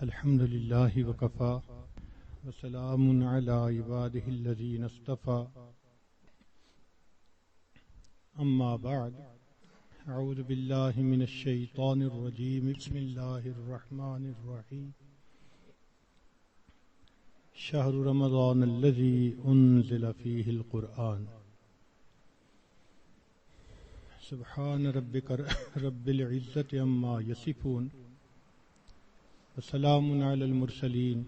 الحمد لله وكفى وسلام على عباده الذين اصطفى أما بعد أعوذ بالله من الشيطان الرجيم بسم الله الرحمن الرحيم شهر رمضان الذي أنزل فيه القرآن سبحان ربك رب العزة عما يصفون وسلام على المرسلين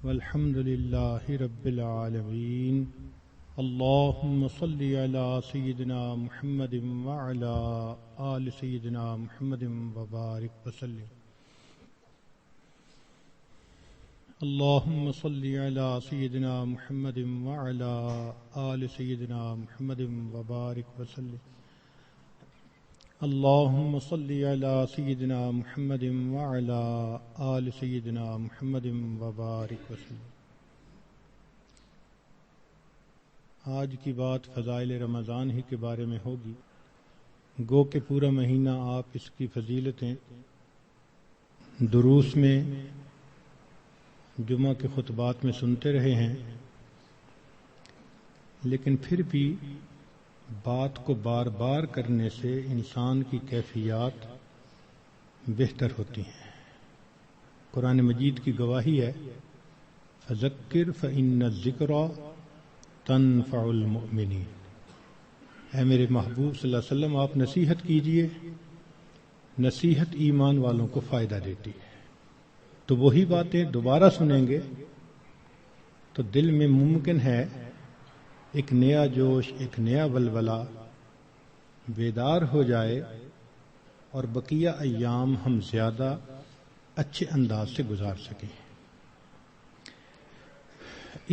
والحمد لله رب العالمين اللهم صل على سيدنا محمد وعلى آل سيدنا محمد وبارك وسلم اللهم صل على سيدنا محمد وعلى آل سيدنا محمد وبارك وسلم اللهم صل على سيدنا محمد وعلى آل سيدنا محمد وبارك وسلم۔ آج کی بات فضائل رمضان ہی کے بارے میں ہوگی، گو کہ پورا مہینہ آپ اس کی فضیلتیں دروس میں، جمعہ کے خطبات میں سنتے رہے ہیں، لیکن پھر بھی بات کو بار بار کرنے سے انسان کی کیفیات بہتر ہوتی ہیں۔ قرآن مجید کی گواہی ہے فذکر فإن الذکریٰ تنفع المؤمنین۔ اے میرے محبوب صلی اللہ علیہ وسلم، آپ نصیحت کیجئے، نصیحت ایمان والوں کو فائدہ دیتی ہے۔ تو وہی باتیں دوبارہ سنیں گے تو دل میں ممکن ہے ایک نیا جوش، ایک نیا ولولہ بیدار ہو جائے اور بقیہ ایام ہم زیادہ اچھے انداز سے گزار سکیں۔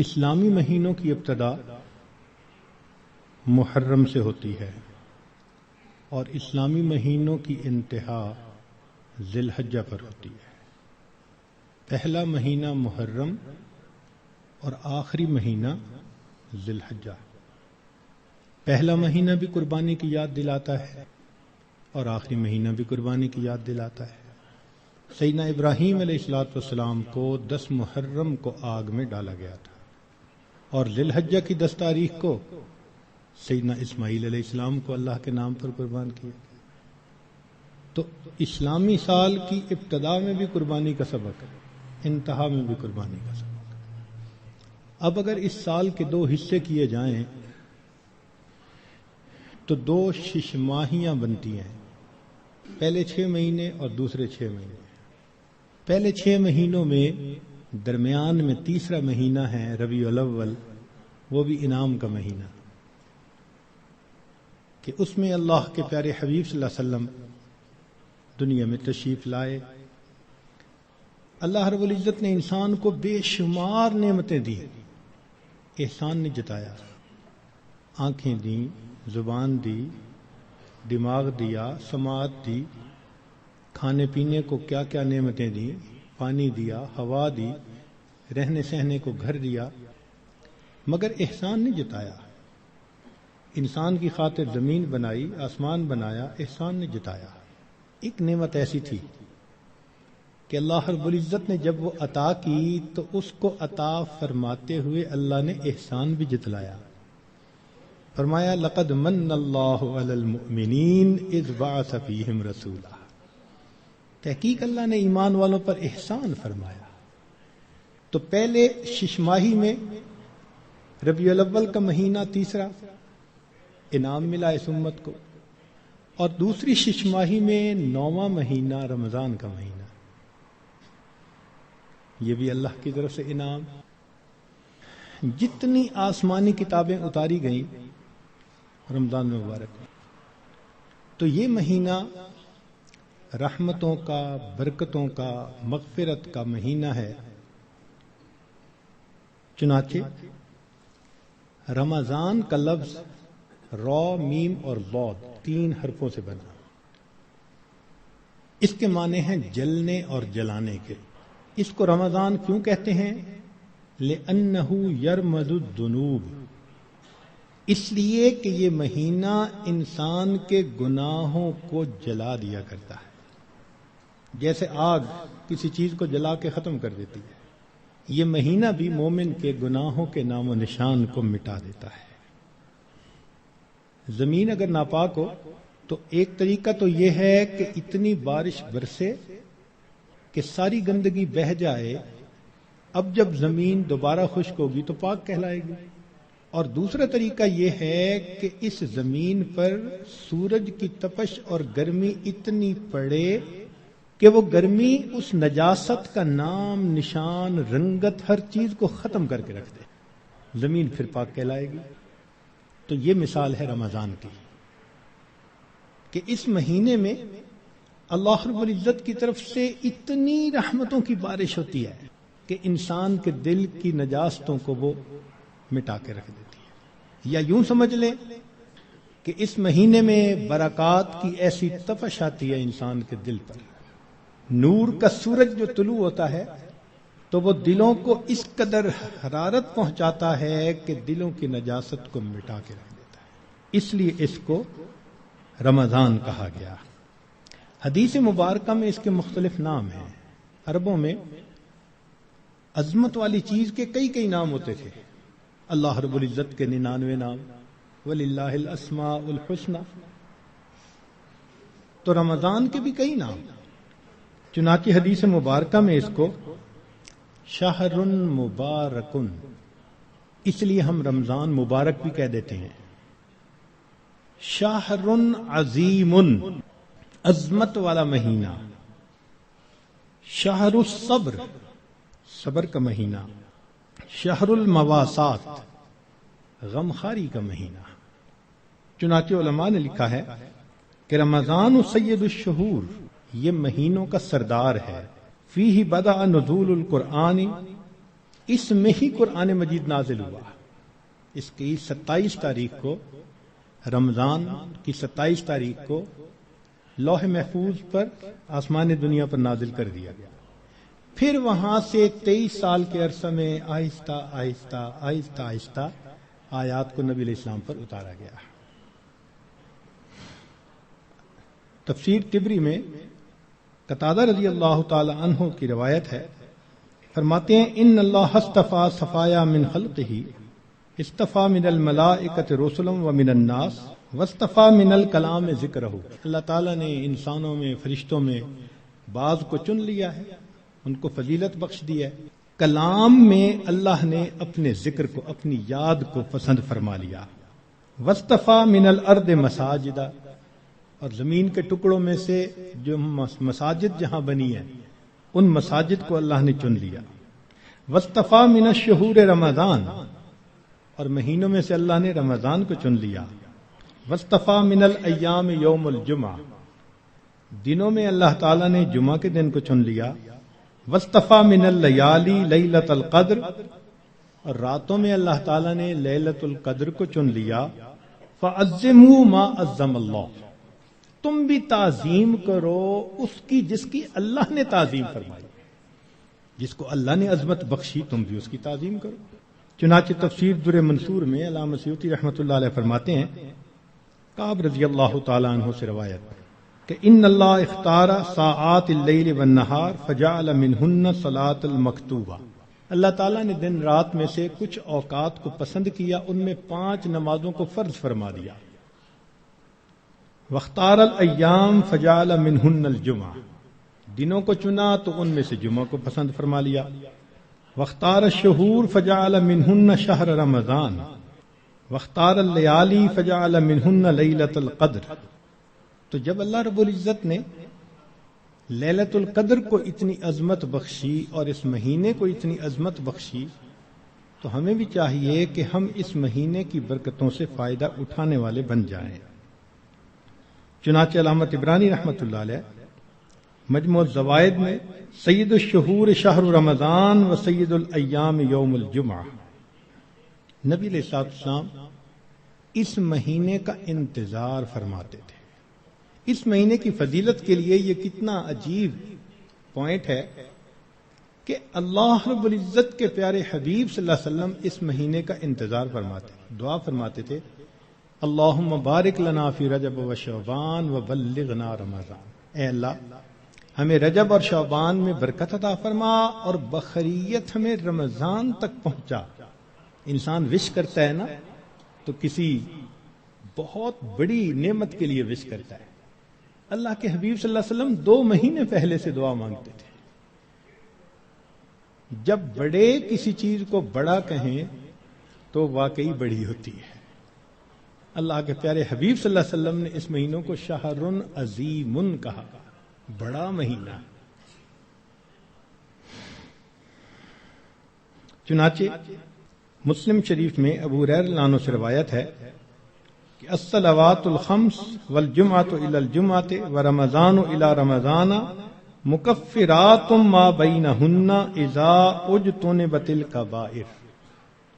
اسلامی مہینوں کی ابتدا محرم سے ہوتی ہے اور اسلامی مہینوں کی انتہا ذی الحجہ پر ہوتی ہے۔ پہلا مہینہ محرم اور آخری مہینہ ذی الحجہ۔ پہلا مہینہ بھی قربانی کی یاد دلاتا ہے اور آخری مہینہ بھی قربانی کی یاد دلاتا ہے۔ سیدنا ابراہیم علیہ السلام کو 10 محرم کو آگ میں ڈالا گیا تھا اور ذی الحجہ کی 10 تاریخ کو سیدنا اسماعیل علیہ السلام کو اللہ کے نام پر قربان کیا۔ تو اسلامی سال کی ابتدا میں بھی قربانی کا سبق ہے، انتہا میں بھی قربانی کا سبق۔ اب اگر اس سال کے 2 حصے کیے جائیں تو 2 شش ماہیاں بنتی ہیں، پہلے 6 مہینے اور دوسرے 6 مہینے۔ پہلے 6 مہینوں میں درمیان میں تیسرا مہینہ ہے ربیع الاول، وہ بھی انعام کا مہینہ، کہ اس میں اللہ کے پیارے حبیب صلی اللہ علیہ وسلم دنیا میں تشریف لائے۔ اللہ رب العزت نے انسان کو بے شمار نعمتیں دی، احسان نے جتایا، آنکھیں دیں، زبان دی، دماغ دیا، سماعت دی، کھانے پینے کو کیا کیا نعمتیں دی، پانی دیا، ہوا دی، رہنے سہنے کو گھر دیا، مگر احسان نہیں جتایا۔ انسان کی خاطر زمین بنائی، آسمان بنایا، احسان نے جتایا۔ ایک نعمت ایسی تھی کہ اللہ رب العزت نے جب وہ عطا کی تو اس کو عطا فرماتے ہوئے اللہ نے احسان بھی جتلایا۔ فرمایا لقد من اللہ علی المؤمنین اذ بعث فیہم رسولا۔ تحقیق اللہ نے ایمان والوں پر احسان فرمایا۔ تو پہلے 6 ماہی میں ربیع الاول کا مہینہ تیسرا انعام ملا اس امت کو، اور دوسری 6 ماہی میں 9واں مہینہ رمضان کا مہینہ، یہ بھی اللہ کی طرف سے انعام۔ جتنی آسمانی کتابیں اتاری گئیں رمضان مبارک میں، تو یہ مہینہ رحمتوں کا، برکتوں کا، مغفرت کا مہینہ ہے۔ چنانچہ رمضان کا لفظ را، میم اور ضاد 3 حرفوں سے بنا۔ اس کے معنی ہیں جلنے اور جلانے کے۔ اس کو رمضان کیوں کہتے ہیں؟ لِأَنَّهُ يَرْمَزُ الذُّنُوبِ، اس لیے کہ یہ مہینہ انسان کے گناہوں کو جلا دیا کرتا ہے۔ جیسے آگ کسی چیز کو جلا کے ختم کر دیتی ہے، یہ مہینہ بھی مومن کے گناہوں کے نام و نشان کو مٹا دیتا ہے۔ زمین اگر ناپاک ہو تو ایک طریقہ تو یہ ہے کہ اتنی بارش برسے کہ ساری گندگی بہہ جائے، اب جب زمین دوبارہ خشک ہوگی تو پاک کہلائے گی۔ اور دوسرا طریقہ یہ ہے کہ اس زمین پر سورج کی تپش اور گرمی اتنی پڑے کہ وہ گرمی اس نجاست کا نام، نشان، رنگت، ہر چیز کو ختم کر کے رکھ دے، زمین پھر پاک کہلائے گی۔ تو یہ مثال ہے رمضان کی کہ اس مہینے میں اللہ رب العزت کی طرف سے اتنی رحمتوں کی بارش ہوتی ہے کہ انسان کے دل کی نجاستوں کو وہ مٹا کے رکھ دیتی ہے۔ یا یوں سمجھ لیں کہ اس مہینے میں برکات کی ایسی تپش آتی ہے انسان کے دل پر، نور کا سورج جو طلوع ہوتا ہے تو وہ دلوں کو اس قدر حرارت پہنچاتا ہے کہ دلوں کی نجاست کو مٹا کے رکھ دیتا ہے، اس لیے اس کو رمضان کہا گیا۔ حدیث مبارکہ میں اس کے مختلف نام ہیں۔ عربوں میں عظمت والی چیز کے کئی نام ہوتے تھے، اللہ رب العزت کے 99 نام، وَلِلَّهِ الْأَسْمَاءُ الْحُسْنَى، تو رمضان کے بھی کئی نام، چنانچہ حدیث مبارکہ میں اس کو شہر مبارکن، اس لیے ہم رمضان مبارک بھی کہہ دیتے ہیں، شہر عظیم، عظمت والا مہینہ، شہر الصبر، صبر کا مہینہ، شہر المواسات، غمخاری کا مہینہ۔ چنانچہ علماء نے لکھا ہے کہ رمضان سید الشہور، یہ مہینوں کا سردار ہے، فیہ بدأ نزول القرآن، اس میں ہی قرآن مجید نازل ہوا۔ اس کی 27 تاریخ کو، رمضان کی 27 تاریخ کو لوح محفوظ پر آسمان دنیا پر نازل کر دیا گیا، پھر وہاں سے 23 سال کے عرصہ میں آہستہ آہستہ آیات کو نبی علیہ السلام پر اتارا گیا۔ تفسیر طبری میں قتادہ رضی اللہ تعالی عنہ کی روایت ہے، فرماتے ہیں ان اللہ اصطفیٰ صفایا من خلقہ، اصطفیٰ من الملائکۃ رسلا ومن الناس واصطفیٰ من الکلام ذکرہ، اللہ تعالیٰ نے انسانوں میں، فرشتوں میں بعض کو چن لیا ہے، ان کو فضیلت بخش دی ہے، کلام میں اللہ نے اپنے ذکر کو، اپنی یاد کو پسند فرما لیا، واصطفیٰ من الارض مساجدا، اور زمین کے ٹکڑوں میں سے جو مساجد جہاں بنی ہے ان مساجد کو اللہ نے چن لیا، واصطفیٰ من الشہور رمضان، اور مہینوں میں سے اللہ نے رمضان کو چن لیا، واصطفیٰ من الایام یوم الجمعہ، دنوں میں اللہ تعالیٰ نے جمعہ کے دن کو چن لیا، واصطفیٰ من اللیالی لیلۃ القدر، اور راتوں میں اللہ تعالیٰ نے لیلۃ القدر کو چن لیا، فعظموا ما عظم اللہ، تم بھی تعظیم کرو اس کی جس کی اللہ نے تعظیم فرمائی، جس کو اللہ نے عظمت بخشی تم بھی اس کی تعظیم کرو۔ چنانچہ تفسیر در منصور میں علامہ سیوطی رحمۃ اللہ علیہ فرماتے ہیں، کعب رضی اللہ تعالیٰ عنہ سے روایت کہ ان اللہ اختار ساعات اللیل والنہار فجعل منہن صلاۃ المکتوبہ، اللہ تعالیٰ نے دن رات میں سے کچھ اوقات کو پسند کیا، ان میں 5 نمازوں کو فرض فرما دیا، واختار الایام فجعل منہن الجمعہ، دنوں کو چنا تو ان میں سے جمعہ کو پسند فرما لیا، واختار الشہور فجعل منہن شہر رمضان، واختار اللیالی فجعل منہن لیلۃ القدر۔ تو جب اللہ رب العزت نے لیلۃ القدر کو اتنی عظمت بخشی اور اس مہینے کو اتنی عظمت بخشی، تو ہمیں بھی چاہیے کہ ہم اس مہینے کی برکتوں سے فائدہ اٹھانے والے بن جائیں۔ چنانچہ علامہ طبرانی رحمۃ اللہ علیہ مجموع الزوائد میں سید الشہور شہر رمضان و سید الایام یوم الجمعہ، نبی علیہ السلام اس مہینے کا انتظار فرماتے تھے۔ اس مہینے کی فضیلت کے لیے یہ کتنا عجیب پوائنٹ ہے کہ اللہ رب العزت کے پیارے حبیب صلی اللہ علیہ وسلم اس مہینے کا انتظار فرماتے، دعا فرماتے تھے، اللہم بارک لنا فی رجب و شعبان و بلغنا رمضان، اے اللہ ہمیں رجب اور شعبان میں برکت عطا فرما اور بخیریت ہمیں رمضان تک پہنچا. انسان وش کرتا ہے نا تو کسی بہت بڑی نعمت کے لیے وش کرتا ہے. اللہ کے حبیب صلی اللہ علیہ وسلم 2 مہینے پہلے سے دعا مانگتے تھے. جب بڑے کسی چیز کو بڑا کہیں تو واقعی بڑی ہوتی ہے. اللہ کے پیارے حبیب صلی اللہ علیہ وسلم نے اس مہینوں کو شہر عظیم کہا، بڑا مہینہ. چنانچہ مسلم شریف میں ابو ہریرہ رضی اللہ عنہ سے روایت ہے کہ الصلوات الخمس والجمعۃ الی الجمعۃ ورمضان الی رمضان مکفرات ما بینہن اذا اجتنبت الکبائر.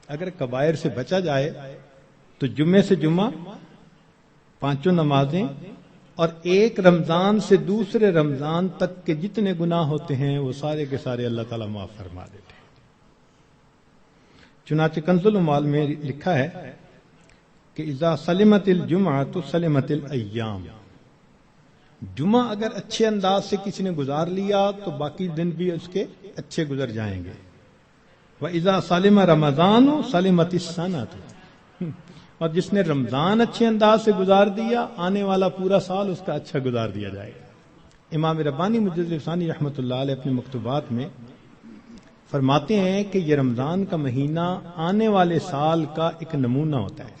اگر کبائر سے بچا جائے تو جمعے سے جمعہ 5 نمازیں اور ایک رمضان سے دوسرے رمضان تک کے جتنے گناہ ہوتے ہیں وہ سارے کے سارے اللہ تعالیٰ معاف فرما دیتے ہیں. چنانچہ کنز الاموال میں لکھا ہے کہ اذا سلمت الجمعۃ سلمت الایام. جمعہ اگر اچھے انداز سے کسی نے گزار لیا تو باقی دن بھی اس کے اچھے گزر جائیں گے. وَإِذَا سَلِمَ رَمَضَانُ سَلِمَتِ السَّنَةُ. اور جس نے رمضان اچھے انداز سے گزار دیا آنے والا پورا سال اس کا اچھا گزار دیا جائے گا. امام ربانی مجدد ثانی رحمۃ اللہ علیہ اپنے مکتوبات میں فرماتے ہیں کہ یہ رمضان کا مہینہ آنے والے سال کا ایک نمونہ ہوتا ہے.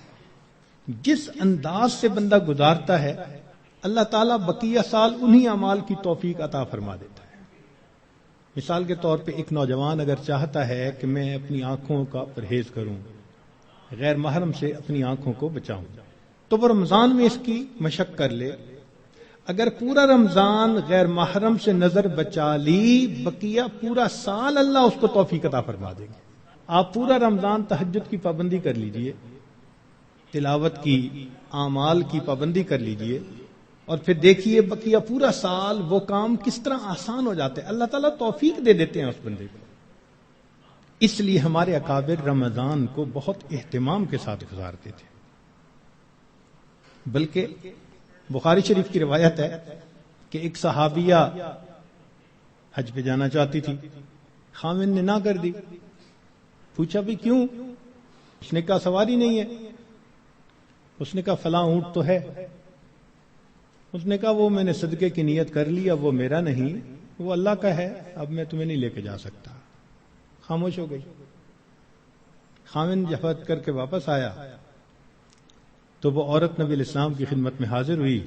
جس انداز سے بندہ گزارتا ہے اللہ تعالیٰ بقیہ سال انہی اعمال کی توفیق عطا فرما دیتا ہے. مثال کے طور پہ ایک نوجوان اگر چاہتا ہے کہ میں اپنی آنکھوں کا پرہیز کروں، غیر محرم سے اپنی آنکھوں کو بچاؤں، تو وہ رمضان میں اس کی مشق کر لے. اگر پورا رمضان غیر محرم سے نظر بچا لی بقیہ پورا سال اللہ اس کو توفیق عطا فرما دے گا. آپ پورا رمضان تہجد کی پابندی کر لیجئے، تلاوت کی، اعمال کی پابندی کر لیجئے، اور پھر دیکھیے بقیہ پورا سال وہ کام کس طرح آسان ہو جاتے ہیں. اللہ تعالیٰ توفیق دے دیتے ہیں اس بندے کو. اس لیے ہمارے اکابر رمضان کو بہت اہتمام کے ساتھ گزارتے تھے. بلکہ بخاری شریف کی روایت ہے کہ ایک صحابیہ حج پہ جانا چاہتی تھی، خاوند نے نہ کر دی. پوچھا بھی کیوں؟ اس نے کہا سواری نہیں ہے. اس نے کہا فلاں اونٹ تو ہے. اس نے کہا وہ میں نے صدقے کی نیت کر لی، اب وہ میرا نہیں، وہ اللہ کا ہے، اب میں تمہیں نہیں لے کے جا سکتا. خاموش ہو گئی. خاوند جب حج کر کے واپس آیا تو وہ عورت نبی علیہ السلام کی خدمت میں حاضر ہوئی.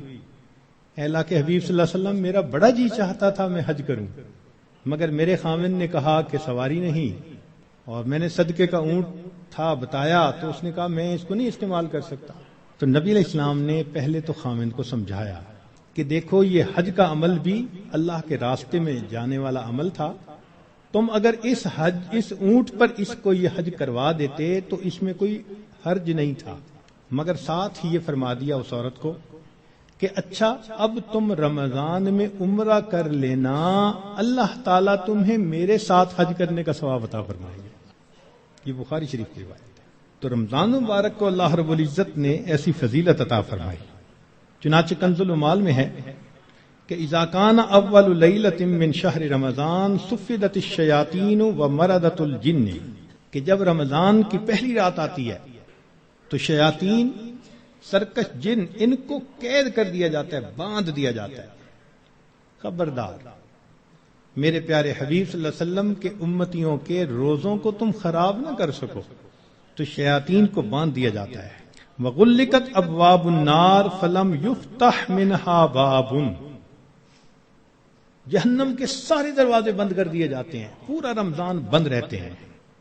اے اللہ کے حبیب صلی اللہ علیہ وسلم، میرا بڑا جی چاہتا تھا میں حج کروں، مگر میرے خاوند نے کہا کہ سواری نہیں، اور میں نے صدقے کا اونٹ تھا بتایا تو اس نے کہا میں اس کو نہیں استعمال کر سکتا. تو نبی علیہ السلام نے پہلے تو خاوند کو سمجھایا کہ دیکھو یہ حج کا عمل بھی اللہ کے راستے میں جانے والا عمل تھا. تم اگر اس اونٹ پر اس کو یہ حج کروا دیتے تو اس میں کوئی حرج نہیں تھا، مگر ساتھ ہی یہ فرما دیا اس عورت کو کہ اچھا اب تم رمضان میں عمرہ کر لینا، اللہ تعالیٰ تمہیں میرے ساتھ حج کرنے کا ثواب عطا فرمائیں گے. یہ بخاری شریف کی روایت ہے. تو رمضان مبارک کو اللہ رب العزت نے ایسی فضیلت عطا فرمائی. چنانچہ کنز الاموال میں ہے کہ اذا کان اول لیلۃ من شہر رمضان صفدت الشیاطین ومردت الجن، کہ جب رمضان کی پہلی رات آتی ہے تو شیاطین، سرکش جن، ان کو قید کر دیا جاتا ہے، باندھ دیا جاتا ہے. خبردار میرے پیارے حبیب صلی اللہ علیہ وسلم کے امتیوں کے روزوں کو تم خراب نہ کر سکو، تو شیاطین کو باندھ دیا جاتا ہے. وغلقت ابواب النار فلم یفتح منہا باب، جہنم کے سارے دروازے بند کر دیے جاتے ہیں، پورا رمضان بند رہتے ہیں.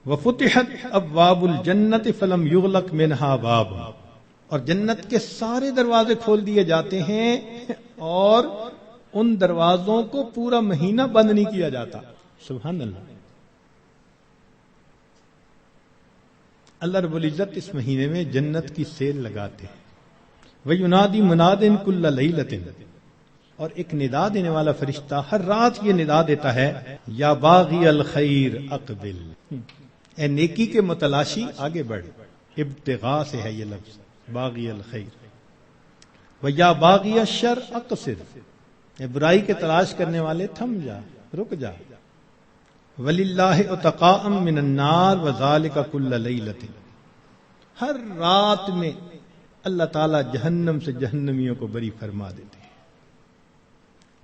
وفتحت ابواب الجنت فلم یغلق منہا باب، اور جنت کے سارے دروازے کھول دیے جاتے ہیں اور ان دروازوں کو پورا مہینہ بند نہیں کیا جاتا. سبحان اللہ. اللہ رب العزت اس مہینے میں جنت کی سیل لگاتے ہیں. وَيُنَادِي مُنَادٍ كُلَّ لَيْلَةٍ، اور ایک ندا دینے والا فرشتہ ہر رات یہ ندا دیتا ہے، یا باغی الخیر اقبل، اے نیکی کے متلاشی آگے بڑھ. ابتغاء سے ہے یہ لفظ باغی الخیر. وَيَا بَاغِيَ الشَّرِّ اقصر، اے برائی کے تلاش کرنے والے تھم جا، رک جا. وَلِلَّهِ عُتَقَاءً مِّنَ النَّارِ وَذَلِكَ كُلَّ لَيْلَةٍ. ہر رات میں اللہ تعالیٰ جہنم سے جہنمیوں کو بری فرما دیتے ہیں.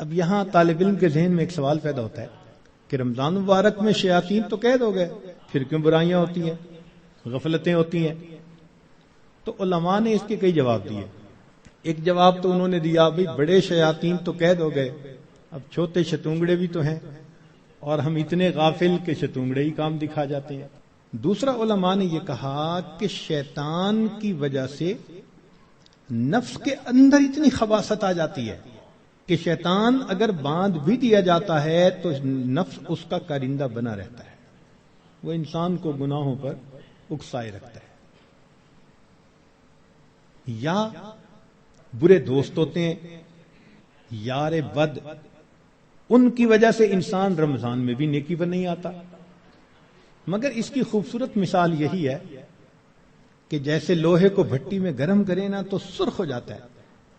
اب یہاں طالب علم کے ذہن میں ایک سوال پیدا ہوتا ہے کہ رمضان مبارک میں شیاطین تو قید ہو گئے، پھر کیوں برائیاں ہوتی ہیں، غفلتیں ہوتی ہیں؟ تو علماء نے اس کے کئی جواب دیے. ایک جواب تو انہوں نے دیا بھئی بڑے شیاطین تو قید ہو گئے، اب چھوٹے شتونگڑے بھی تو ہیں، اور ہم اتنے غافل کہ شتونگڑے ہی کام دکھا جاتے ہیں. دوسرا علماء نے یہ کہا کہ شیطان کی وجہ سے نفس کے اندر اتنی خباثت آ جاتی ہے کہ شیطان اگر باندھ بھی دیا جاتا ہے تو نفس اس کا کارندہ بنا رہتا ہے، وہ انسان کو گناہوں پر اکسائے رکھتا ہے. یا برے دوست ہوتے ہیں، یار بد، ان کی وجہ سے انسان رمضان میں بھی نیکی پر نہیں آتا. مگر اس کی خوبصورت مثال یہی ہے کہ جیسے لوہے کو بھٹی میں گرم کریں نا تو سرخ ہو جاتا ہے،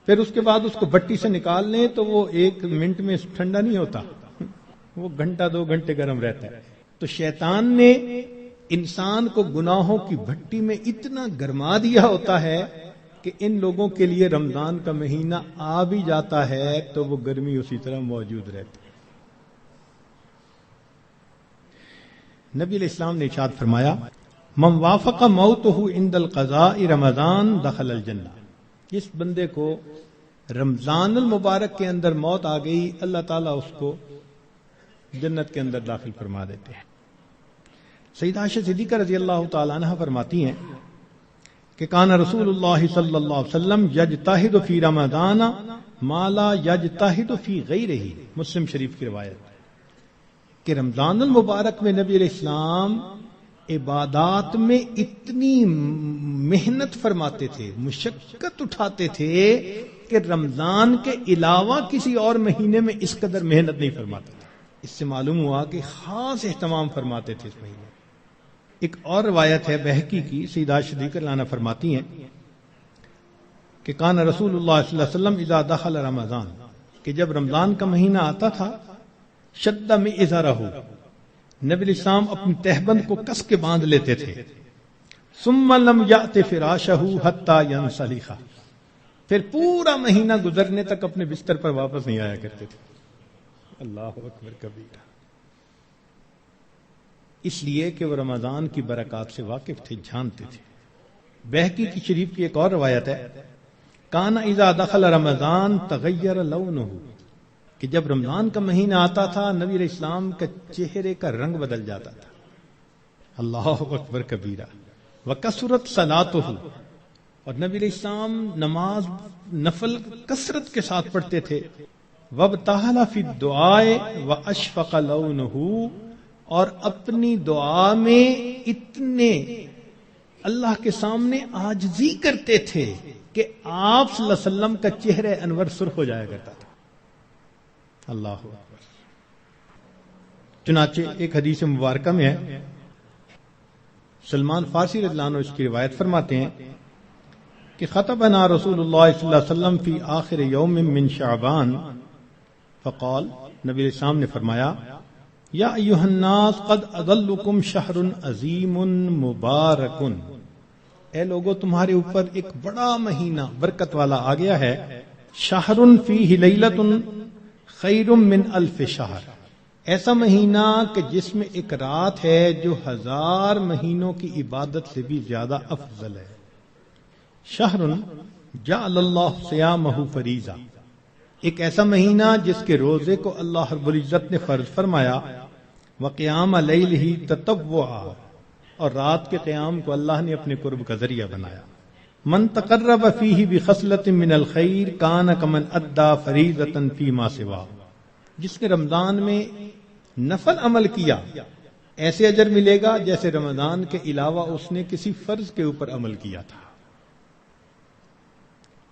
پھر اس کے بعد اس کو بھٹی سے نکال لیں تو وہ 1 منٹ میں ٹھنڈا نہیں ہوتا، وہ گھنٹہ 2 گھنٹے گرم رہتا ہے. تو شیطان نے انسان کو گناہوں کی بھٹی میں اتنا گرما دیا ہوتا ہے کہ ان لوگوں کے لیے رمضان کا مہینہ آ بھی جاتا ہے تو وہ گرمی اسی طرح موجود رہتی ہے. نبی علیہ السلام نے ارشاد فرمایا من وافق موتہ عند القضاء رمضان دخل الجنہ. جس بندے کو رمضان المبارک کے اندر موت آ گئی اللہ تعالیٰ اس کو جنت کے اندر داخل فرما دیتے ہیں. سیدہ عائشہ صدیقہ رضی اللہ تعالیٰ عنہ فرماتی ہیں کہ کان رسول اللہ صلی اللہ علیہ وسلم یجتہد فی رمضان ما لا یجتہد فی غیرہ. مسلم شریف کی روایت کہ رمضان المبارک میں نبی علیہ السلام عبادات میں اتنی محنت فرماتے تھے، مشقت اٹھاتے تھے کہ رمضان کے علاوہ کسی اور مہینے میں اس قدر محنت نہیں فرماتے تھے. اس سے معلوم ہوا کہ خاص اہتمام فرماتے تھے اس مہینے. ایک اور روایت ہے بہقی کی، سیدہ صدیقہ عنہ فرماتی ہیں کہ کان رسول اللہ صلی اللہ علیہ وسلم اذا دخل رمضان، کہ جب رمضان کا مہینہ آتا تھا شد میں ازارہ، نبی علیہ السلام اپنی تہبند کو کس کے باندھ لیتے تھے. ثم لم یأت فراشہ حتی ینسلخ، پھر پورا مہینہ گزرنے تک اپنے بستر پر واپس نہیں آیا کرتے تھے. اللہ اکبر کبیرہ. اس لیے کہ وہ رمضان کی برکات سے واقف تھے، جانتے تھے. بہقی کی شریف کی ایک اور روایت ہے کان اذا دخل رمضان تغیر لونہ، کہ جب رمضان کا مہینہ آتا تھا نبی علیہ السلام کا چہرے کا رنگ بدل جاتا تھا. اللہ اکبر کبیرہ. وکثرت صلاتہ، اور نبی علیہ السلام نماز نفل کثرت کے ساتھ پڑھتے تھے. وابتہل فی الدعاء واشفق لونہ، اور اپنی دعا میں اتنے اللہ کے سامنے عاجزی کرتے تھے کہ آپ صلی اللہ علیہ وسلم کا چہرہ انور سرخ ہو جایا کرتا تھا. اللہ اکبر. چنانچہ ایک حدیث مبارکہ میں ہے، سلمان فارسی رضی اللہ عنہ اس کی روایت فرماتے ہیں کہ خطبنا رسول اللہ صلی اللہ علیہ وسلم فی آخر یوم من شعبان فقال، نبی علیہ السلام نے فرمایا یا ایھا الناس قد اضلکم شہر عظیم مبارک، اے لوگو تمہارے اوپر ایک بڑا مہینہ برکت والا آ گیا ہے. شہر فیہ لیلۃ خیر من الف شہر، ایسا مہینہ کہ جس میں ایک رات ہے جو 1000 مہینوں کی عبادت سے بھی زیادہ افضل ہے. شہر جعل اللہ صیامہ فریضہ، ایک ایسا مہینہ جس کے روزے کو اللہ رب العزت نے فرض فرمایا. وقیام لیلہ تطوعا، اور رات کے قیام کو اللہ نے اپنے قرب کا ذریعہ بنایا. من تقرب فیہ بخصلۃ من الخیر کان کمن ادى فریضۃ فیما سوا، جس نے رمضان میں نفل عمل کیا ایسے اجر ملے گا جیسے رمضان کے علاوہ اس نے کسی فرض کے اوپر عمل کیا تھا.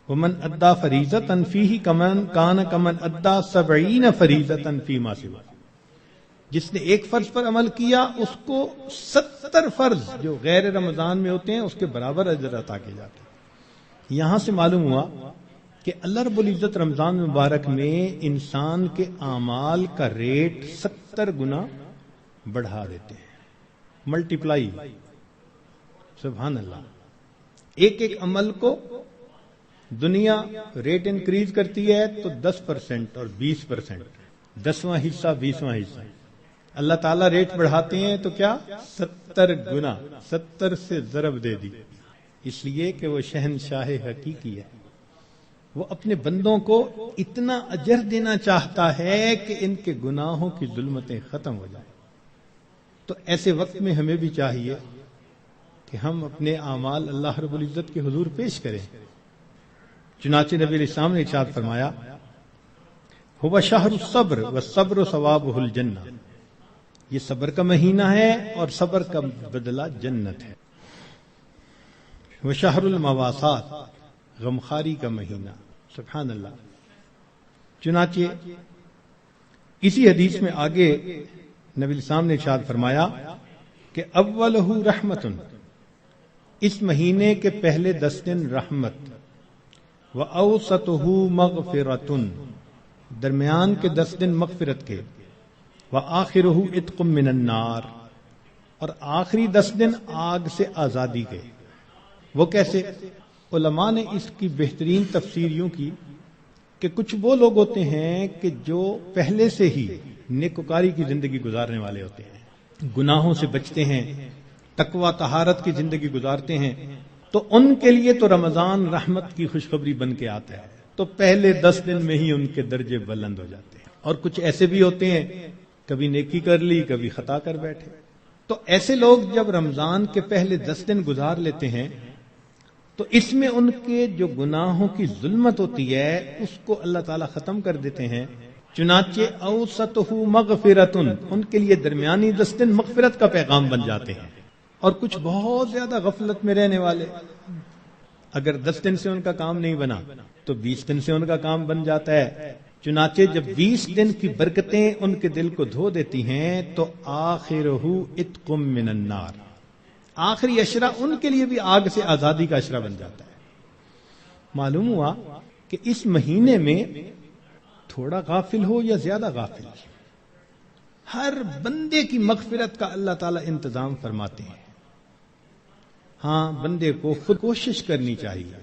ومن ادى فریضۃ فیہ کمن کان کمن ادى 70 فریضۃ فیما سوا، جس نے ایک فرض پر عمل کیا اس کو 70 فرض جو غیر رمضان میں ہوتے ہیں اس کے برابر اجر عطا کیے جاتے ہیں. یہاں سے معلوم ہوا کہ اللہ رب العزت رمضان مبارک میں انسان کے اعمال کا ریٹ 70 گنا بڑھا دیتے ہیں، ملٹیپلائی، سبحان اللہ۔ ایک ایک عمل کو دنیا ریٹ انکریز کرتی ہے تو 10% اور 20%، 10واں حصہ 20واں حصہ، اللہ تعالیٰ ریٹ بڑھاتے ہیں تو کیا 70 گنا، 70 سے ضرب دے دی، اس لیے کہ وہ شہنشاہ حقیقی ہے، وہ اپنے بندوں کو اتنا اجر دینا چاہتا ہے کہ ان کے گناہوں کی ظلمتیں ختم ہو جائیں۔ تو ایسے وقت میں ہمیں بھی چاہیے کہ ہم اپنے اعمال اللہ رب العزت کے حضور پیش کریں۔ چنانچہ نبی علیہ السلام نے ارشاد فرمایا، ہوا شہر الصبر والصبر ثوابہ الجنہ، یہ صبر کا مہینہ ہے اور صبر کا بدلہ جنت ہے۔ وہ شہر المواسات، غمخاری کا مہینہ، سبحان اللہ۔ چنانچہ اسی حدیث میں آگے نبی السلام نے ارشاد فرمایا کہ اولہ رحمت، اس مہینے کے پہلے 10 دن رحمت، وَأَوْسَطُهُ مَغْفِرَةٌ، درمیان کے 10 دن مغفرت کے، وَآخِرُهُ عِتْقٌ مِّنَ النَّارِ، اور آخری 10 دن آگ سے آزادی کے۔ وہ کیسے؟ علماء نے اس کی بہترین تفسیر یوں کی کہ کچھ وہ لوگ ہوتے ہیں کہ جو پہلے سے ہی نیکوکاری کی زندگی گزارنے والے ہوتے ہیں، گناہوں سے بچتے ہیں، تقوی طہارت کی زندگی گزارتے ہیں، تو ان کے لیے تو رمضان رحمت کی خوشخبری بن کے آتا ہے، تو پہلے 10 دن میں ہی ان کے درجے بلند ہو جاتے ہیں۔ اور کچھ ایسے بھی ہوتے ہیں کبھی نیکی کر لی کبھی خطا کر بیٹھے، تو ایسے لوگ جب رمضان کے پہلے 10 دن گزار لیتے ہیں تو اس میں ان کے جو گناہوں کی ظلمت ہوتی ہے اس کو اللہ تعالیٰ ختم کر دیتے ہیں۔ چنانچہ اوسطہ مغفرتن، ان کے لیے درمیانی 10 دن مغفرت کا پیغام بن جاتے ہیں۔ اور کچھ بہت زیادہ غفلت میں رہنے والے، اگر 10 دن سے ان کا کام نہیں بنا تو 20 دن سے ان کا کام بن جاتا ہے۔ چنانچہ جب 20 دن کی برکتیں ان کے دل کو دھو دیتی ہیں تو آخرہ عتق من النار، آخری عشرہ ان کے لیے بھی آگ سے آزادی کا عشرہ بن جاتا ہے۔ معلوم ہوا کہ اس مہینے میں تھوڑا غافل ہو یا زیادہ غافل، ہر بندے کی مغفرت کا اللہ تعالیٰ انتظام فرماتے ہیں۔ ہاں، بندے کو خود کوشش کرنی چاہیے۔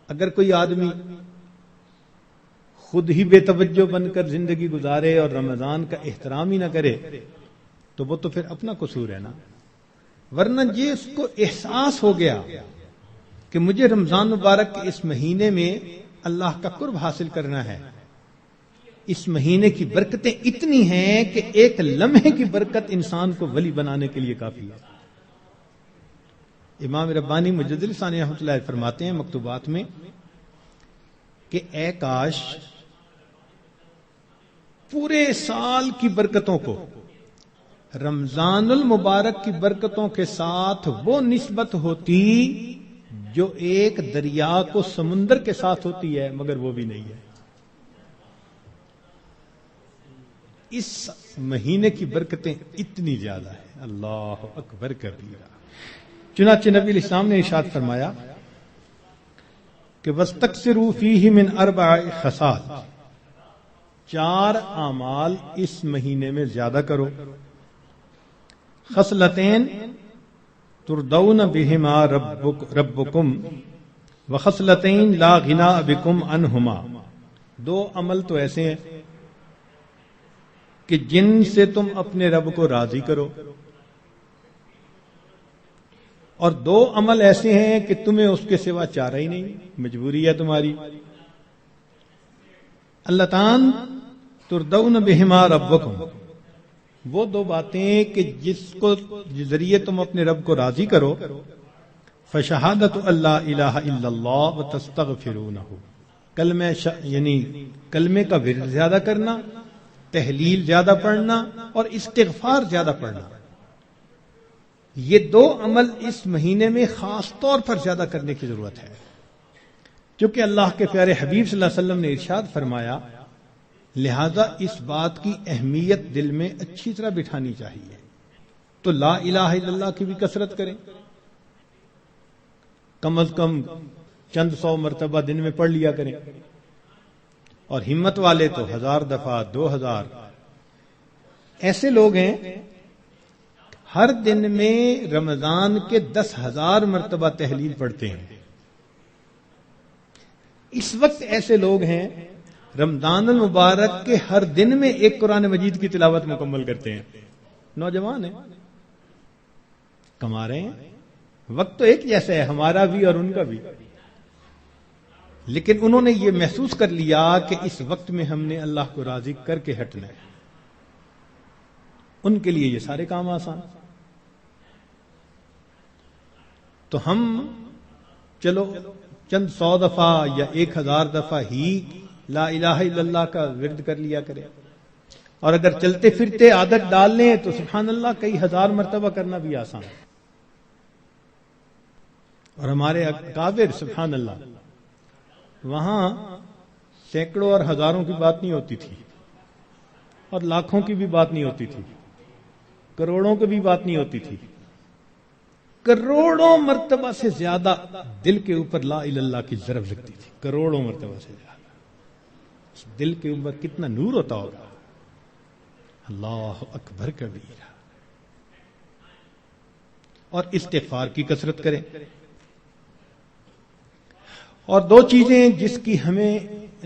اگر کوئی آدمی خود ہی بے توجہ بن کر زندگی گزارے اور رمضان کا احترام ہی نہ کرے تو وہ تو پھر اپنا قصور ہے نا، ورنہ یہ اس کو احساس ہو گیا کہ مجھے رمضان مبارک کے اس مہینے میں اللہ کا قرب حاصل کرنا ہے، اس مہینے کی برکتیں اتنی ہیں کہ ایک لمحے کی برکت انسان کو ولی بنانے کے لیے کافی ہے۔ امام ربانی مجدد ثانی رحمۃ اللہ فرماتے ہیں مکتوبات میں کہ اے کاش پورے سال کی برکتوں کو رمضان المبارک کی برکتوں کے ساتھ وہ نسبت ہوتی جو ایک دریا کو سمندر کے ساتھ ہوتی ہے، مگر وہ بھی نہیں ہے۔ اس مہینے کی برکتیں اتنی زیادہ ہیں، اللہ اکبر کبیرہ۔ چنانچہ نبی علیہ السلام نے ارشاد فرمایا کہ وَاسْتَكْثِرُوا فِيهِ مِنْ 4 خصال، 4 اعمال اس مہینے میں زیادہ کرو۔ خصلتین تردون بہما ربکم وخصلتین لا غنا بکم عنہما، 2 عمل تو ایسے ہیں کہ جن سے تم اپنے رب کو راضی کرو، اور 2 عمل ایسے ہیں کہ تمہیں اس کے سوا چارہ ہی نہیں، مجبوری ہے تمہاری۔ اللتان تردون بہما ربکم، وہ 2 باتیں کہ جس ذریعے تم اپنے رب کو راضی کرو، فشہادت اللہ الہ الا اللہ وتستغفرونہ، یعنی کلمے کا ورد زیادہ کرنا، تحلیل زیادہ پڑھنا اور استغفار زیادہ پڑھنا۔ یہ 2 عمل اس مہینے میں خاص طور پر زیادہ کرنے کی ضرورت ہے، کیونکہ اللہ کے پیارے حبیب صلی اللہ علیہ وسلم نے ارشاد فرمایا، لہذا اس بات کی اہمیت دل میں اچھی طرح بٹھانی چاہیے۔ تو لا الہ الا اللہ کی بھی کثرت کریں، کم از کم چند 100 مرتبہ دن میں پڑھ لیا کریں، اور ہمت والے تو 1000 دفعہ 2000. ایسے لوگ ہیں ہر دن میں رمضان کے 10,000 مرتبہ تحلیل پڑھتے ہیں. اس وقت ایسے لوگ ہیں رمضان المبارک کے ہر دن میں ایک قرآن مجید کی تلاوت مکمل کرتے ہیں. نوجوان ہیں، کما رہے ہیں. وقت تو ایک جیسا ہے، ہمارا بھی اور ان کا بھی، لیکن انہوں نے یہ محسوس کر لیا کہ اس وقت میں ہم نے اللہ کو راضی کر کے ہٹنا ہے. ان کے لیے یہ سارے کام آسان. تو ہم چلو چند 100 دفعہ یا 1000 دفعہ ہی لا الہ الا اللہ کا ورد کر لیا کرے، اور اگر چلتے پھرتے عادت ڈال لیں تو سبحان اللہ کئی 1000 مرتبہ کرنا بھی آسان ہے. اور ہمارے اکابر سبحان اللہ وہاں سینکڑوں اور ہزاروں کی بات نہیں ہوتی تھی، اور لاکھوں کی بھی بات نہیں ہوتی تھی، کروڑوں کی بھی بات نہیں ہوتی تھی. کروڑوں مرتبہ سے زیادہ دل کے اوپر لا الہ الا اللہ کی ضرب لگتی تھی. کروڑوں مرتبہ سے زیادہ. دل کے اوپر کتنا نور ہوتا ہوگا. اللہ اکبر کبیرہ. اور استغفار کی کثرت کریں. اور 2 چیزیں جس کی ہمیں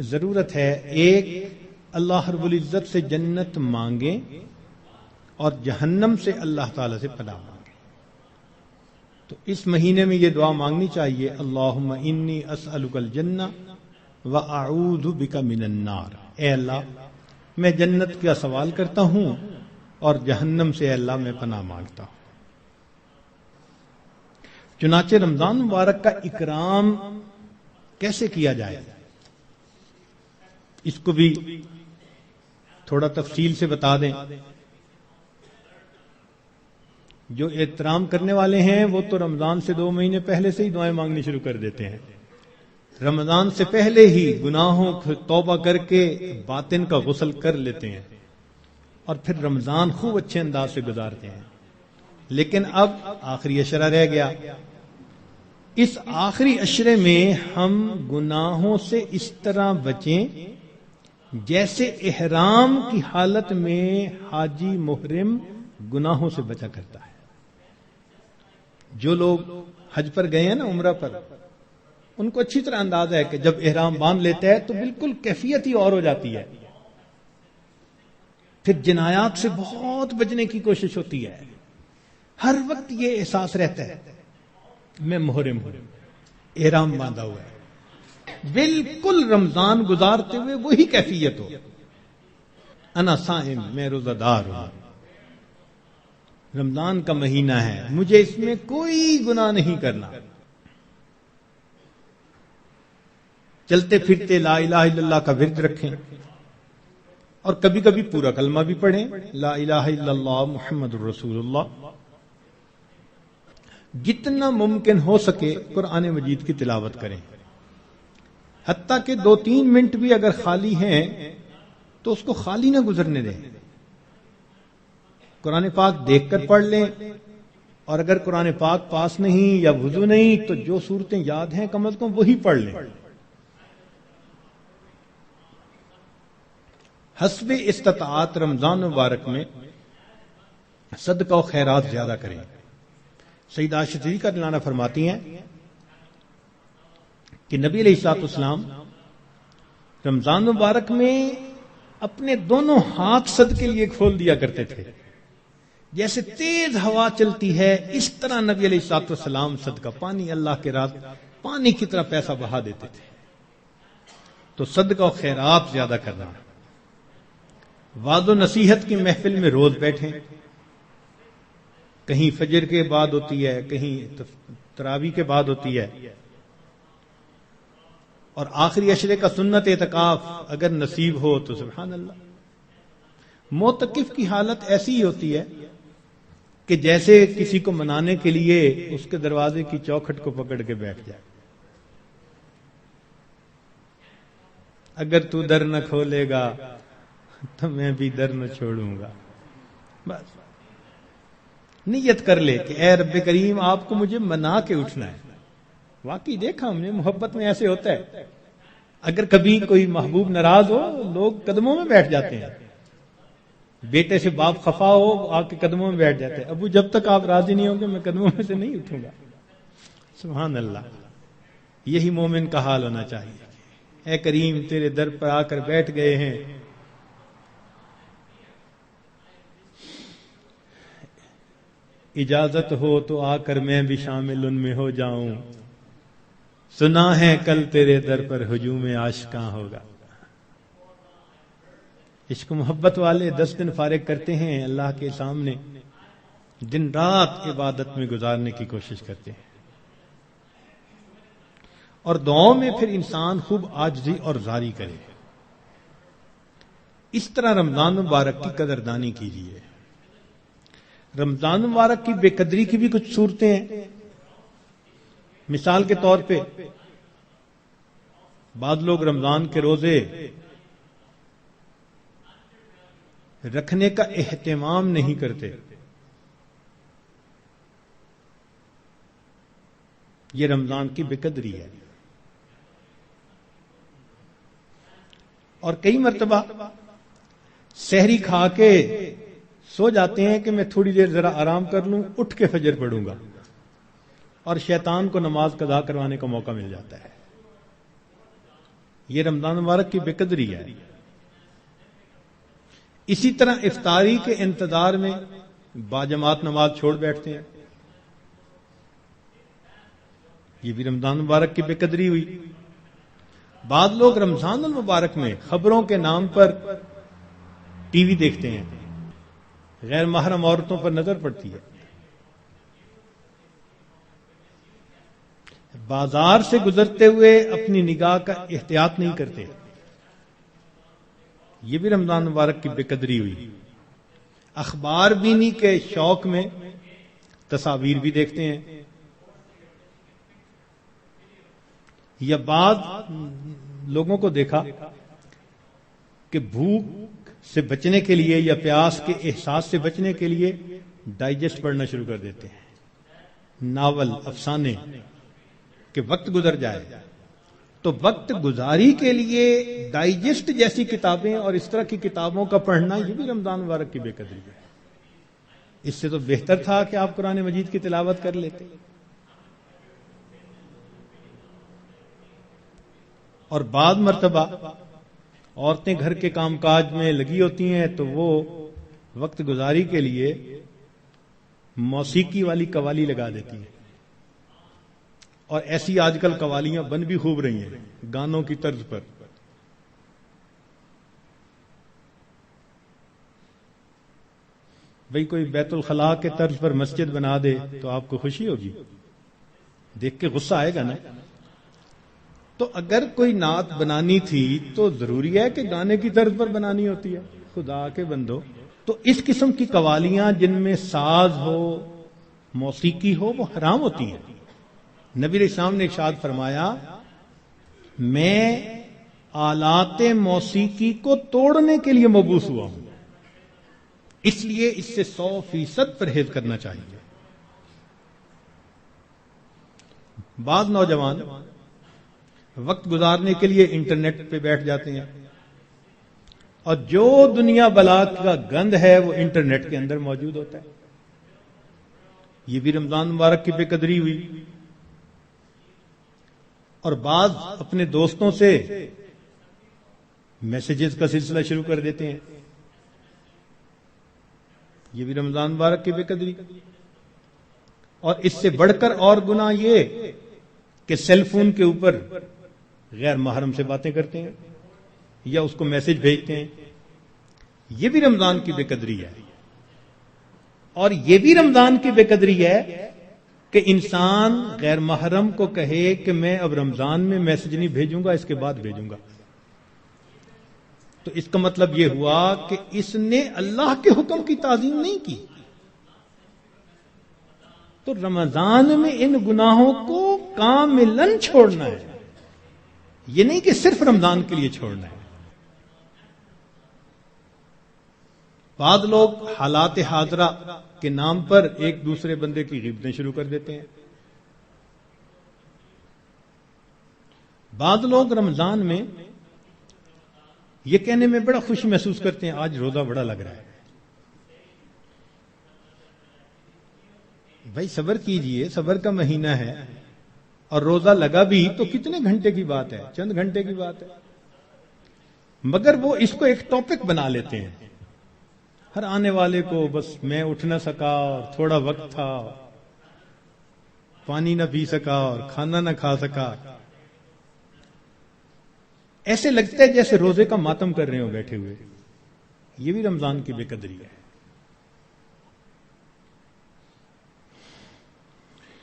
ضرورت ہے، ایک اللہ رب العزت سے جنت مانگیں اور جہنم سے اللہ تعالی سے پناہ مانگیں. تو اس مہینے میں یہ دعا مانگنی چاہیے، اللہم انی اسألک الجنہ وَأَعُوذُ بِكَ مِنَ النَّارِ. اے اللہ میں جنت کا سوال کرتا ہوں اور جہنم سے اے اللہ میں پناہ مانگتا ہوں. چنانچہ رمضان مبارک کا اکرام کیسے کیا جائے اس کو بھی تھوڑا تفصیل سے بتا دیں. جو احترام کرنے والے ہیں وہ تو رمضان سے 2 مہینے پہلے سے ہی دعائیں مانگنی شروع کر دیتے ہیں. رمضان سے پہلے ہی گناہوں کو توبہ کر کے باطن کا غسل کر لیتے ہیں اور پھر رمضان خوب اچھے انداز سے گزارتے ہیں. لیکن اب آخری عشرہ رہ گیا. اس آخری عشرے میں ہم گناہوں سے اس طرح بچیں جیسے احرام کی حالت میں حاجی محرم گناہوں سے بچا کرتا ہے. جو لوگ حج پر گئے ہیں نا، عمرہ پر، ان کو اچھی طرح اندازہ ہے کہ جب احرام باندھ لیتا ہے تو بالکل کیفیت ہی اور ہو جاتی ہے. پھر جنایات سے بہت بچنے کی کوشش ہوتی ہے. ہر وقت یہ احساس رہتا ہے میں محرم ہوں، احرام باندھا ہوا ہے. بالکل رمضان گزارتے ہوئے وہی کیفیت ہو، انا صائم، میں روزہ دار ہوں، رمضان کا مہینہ ہے، مجھے اس میں کوئی گناہ نہیں کرنا. چلتے پھرتے لا الہ الا اللہ کا ورد رکھیں، اور کبھی کبھی پورا کلمہ بھی پڑھیں، لا الہ الا اللہ محمد الرسول اللہ. جتنا ممکن ہو سکے قرآن مجید کی تلاوت کریں. حتیٰ کہ 2-3 منٹ بھی اگر خالی ہیں تو اس کو خالی نہ گزرنے دیں. قرآن پاک دیکھ کر پڑھ لیں، اور اگر قرآن پاک پاس نہیں یا وضو نہیں تو جو صورتیں یاد ہیں کم از کم وہی پڑھ لیں. حسب استطاعت رمضان مبارک میں صدقہ و خیرات زیادہ کریں. سیدہ عائشہ صدیقہ رضی اللہ عنہا فرماتی ہیں کہ نبی علیہ الصلوۃ والسلام رمضان مبارک میں اپنے دونوں ہاتھ صدقے کے لیے کھول دیا کرتے تھے. جیسے تیز ہوا چلتی ہے اس طرح نبی علیہ الصلوۃ والسلام صدقہ، پانی اللہ کے راز پانی کی طرح پیسہ بہا دیتے تھے. تو صدقہ و خیرات زیادہ کرنا. وعظ و نصیحت کی محفل میں روز بیٹھیں. کہیں فجر کے بعد ہوتی ہے، کہیں تراویح کے بعد ہوتی ہے، اور آخری عشرے کا سنت اعتکاف اگر نصیب ہو تو سبحان اللہ. معتکف کی حالت ایسی ہی ہوتی ہے کہ جیسے کسی کو منانے کے لیے اس کے دروازے کی چوکھٹ کو پکڑ کے بیٹھ جائے. اگر تو در نہ کھولے گا تو میں بھی در نہ چھوڑوں گا. بس نیت کر لے کہ اے رب کریم آپ کو مجھے منا کے اٹھنا ہے. واقعی دیکھا ہم نے، محبت میں ایسے ہوتا ہے، اگر کبھی کوئی محبوب ناراض ہو لوگ قدموں میں بیٹھ جاتے ہیں، بیٹے سے باپ خفا ہو آ کے قدموں میں بیٹھ جاتے ہیں، ابو جب تک آپ راضی نہیں ہوں گے میں قدموں میں سے نہیں اٹھوں گا۔ سبحان اللہ، یہی مومن کا حال ہونا چاہیے۔ اے کریم تیرے در پر آ کر بیٹھ گئے ہیں، اجازت ہو تو آ کر میں بھی شامل ان میں ہو جاؤں، سنا ہے کل تیرے در پر ہجوم عاشقاں ہوگا۔ عشق محبت والے 10 دن فارغ کرتے ہیں اللہ کے سامنے، دن رات عبادت میں گزارنے کی کوشش کرتے ہیں، اور دعاؤں میں پھر انسان خوب عاجزی اور زاری کرے۔ اس طرح رمضان مبارک کی قدردانی کیجیے۔ رمضان مبارک کی بے قدری کی بھی کچھ صورتیں ہیں۔ مثال کے طور پہ بعض لوگ رمضان کے روزے رکھنے کا اہتمام نہیں کرتے، یہ رمضان کی بے قدری ہے۔ اور کئی مرتبہ سحری کھا کے سو جاتے ہیں کہ میں تھوڑی دیر ذرا آرام کر لوں، اٹھ کے فجر پڑھوں گا، اور شیطان کو نماز قضا کروانے کا موقع مل جاتا ہے۔ یہ رمضان مبارک کی بے قدری ہے۔ اسی طرح افطاری کے انتظار میں باجماعت نماز چھوڑ بیٹھتے ہیں، یہ بھی رمضان مبارک کی بے قدری ہوئی۔ بعض لوگ رمضان المبارک میں خبروں کے نام پر ٹی وی دیکھتے ہیں، غیر محرم عورتوں پر نظر پڑتی ہے، بازار سے گزرتے ہوئے اپنی نگاہ کا احتیاط نہیں کرتے، یہ بھی رمضان مبارک کی بے قدری ہوئی۔ اخبار بینی کے شوق میں تصاویر بھی دیکھتے ہیں، یا بعض لوگوں کو دیکھا کہ بھوک سے بچنے کے لیے یا پیاس کے احساس سے بچنے کے لیے ڈائجسٹ پڑھنا شروع کر دیتے ہیں، ناول، افسانے، کہ وقت گزر جائے۔ تو وقت گزاری کے لیے ڈائجسٹ جیسی کتابیں اور اس طرح کی کتابوں کا پڑھنا، یہ بھی رمضان مبارک کی بے قدری ہے۔ اس سے تو بہتر تھا کہ آپ قرآن مجید کی تلاوت کر لیتے۔ اور بعض مرتبہ عورتیں گھر کے کام کاج میں لگی ہوتی ہیں تو وہ وقت گزاری کے لیے موسیقی والی قوالی لگا دیتی ہیں، اور ایسی آج کل قوالیاں بن بھی خوب رہی ہیں گانوں کی طرز پر۔ بھئی کوئی بیت الخلاء کے طرز پر مسجد بنا دے تو آپ کو خوشی ہوگی، دیکھ کے غصہ آئے گا نا۔ تو اگر کوئی نعت بنانی تھی تو ضروری ہے کہ گانے کی طرز پر بنانی ہوتی ہے؟ خدا کے بندو، تو اس قسم کی قوالیاں جن میں ساز ہو، موسیقی ہو، وہ حرام ہوتی ہیں۔ نبی علیہ السلام نے ارشاد فرمایا، میں آلات موسیقی کو توڑنے کے لیے مبعوث ہوا ہوں، اس لیے اس سے 100% پرہیز کرنا چاہیے۔ بعض نوجوان وقت گزارنے کے لیے انٹرنیٹ پہ بیٹھ جاتے ہیں، اور جو دنیا بلا کا گند ہے وہ انٹرنیٹ کے اندر موجود ہوتا ہے، یہ بھی رمضان مبارک کی بے قدری ہوئی۔ اور بعض اپنے دوستوں سے میسیجز کا سلسلہ شروع کر دیتے ہیں، یہ بھی رمضان مبارک کی بے قدری۔ اور اس سے بڑھ کر اور گناہ یہ کہ سیل فون کے اوپر غیر محرم سے باتیں کرتے ہیں یا اس کو میسج بھیجتے ہیں، یہ بھی رمضان کی بے قدری ہے۔ اور یہ بھی رمضان کی بے قدری ہے کہ انسان غیر محرم کو کہے کہ میں اب رمضان میں میسج نہیں بھیجوں گا، اس کے بعد بھیجوں گا، تو اس کا مطلب یہ ہوا کہ اس نے اللہ کے حکم کی تعظیم نہیں کی۔ تو رمضان میں ان گناہوں کو کاملاً چھوڑنا ہے، یہ نہیں کہ صرف رمضان کے لیے چھوڑنا ہے۔ بعض لوگ حالات حاضرہ کے نام پر ایک دوسرے بندے کی غیبتیں شروع کر دیتے ہیں، بعض لوگ رمضان میں یہ کہنے میں بڑا خوشی محسوس کرتے ہیں آج روزہ بڑا لگ رہا ہے. بھائی صبر کیجئے، صبر کا مہینہ ہے، اور روزہ لگا بھی تو کتنے گھنٹے کی بات ہے، چند گھنٹے کی بات ہے. مگر وہ اس کو ایک ٹاپک بنا لیتے ہیں. ہر آنے والے کو بس میں اٹھ نہ سکا اور تھوڑا وقت تھا، پانی نہ پی سکا اور کھانا نہ کھا سکا. ایسے لگتا ہے جیسے روزے کا ماتم کر رہے ہو بیٹھے ہوئے. یہ بھی رمضان کی بے قدری ہے.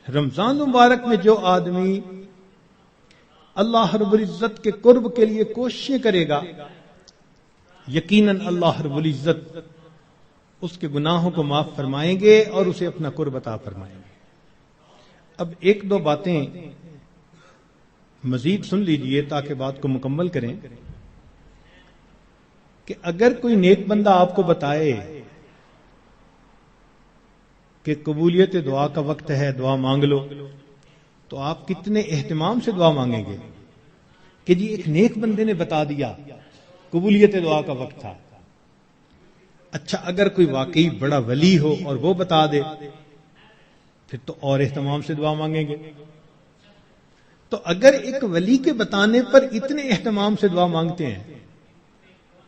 رمضان مبارک میں جو آدمی اللہ رب العزت کے قرب کے لیے کوششیں کرے گا، یقیناً اللہ رب العزت اس کے گناہوں کو معاف فرمائیں گے اور اسے اپنا قرب عطا فرمائیں گے. اب ایک دو باتیں مزید سن لیجئے تاکہ بات کو مکمل کریں کہ اگر کوئی نیک بندہ آپ کو بتائے کہ قبولیت دعا کا وقت ہے، دعا مانگ لو، تو آپ کتنے اہتمام سے دعا مانگیں گے کہ جی ایک نیک بندے نے بتا دیا قبولیت دعا کا وقت تھا. اچھا اگر کوئی واقعی بڑا ولی ہو اور وہ بتا دے پھر تو اور اہتمام سے دعا مانگیں گے. تو اگر ایک ولی کے بتانے پر اتنے اہتمام سے دعا مانگتے ہیں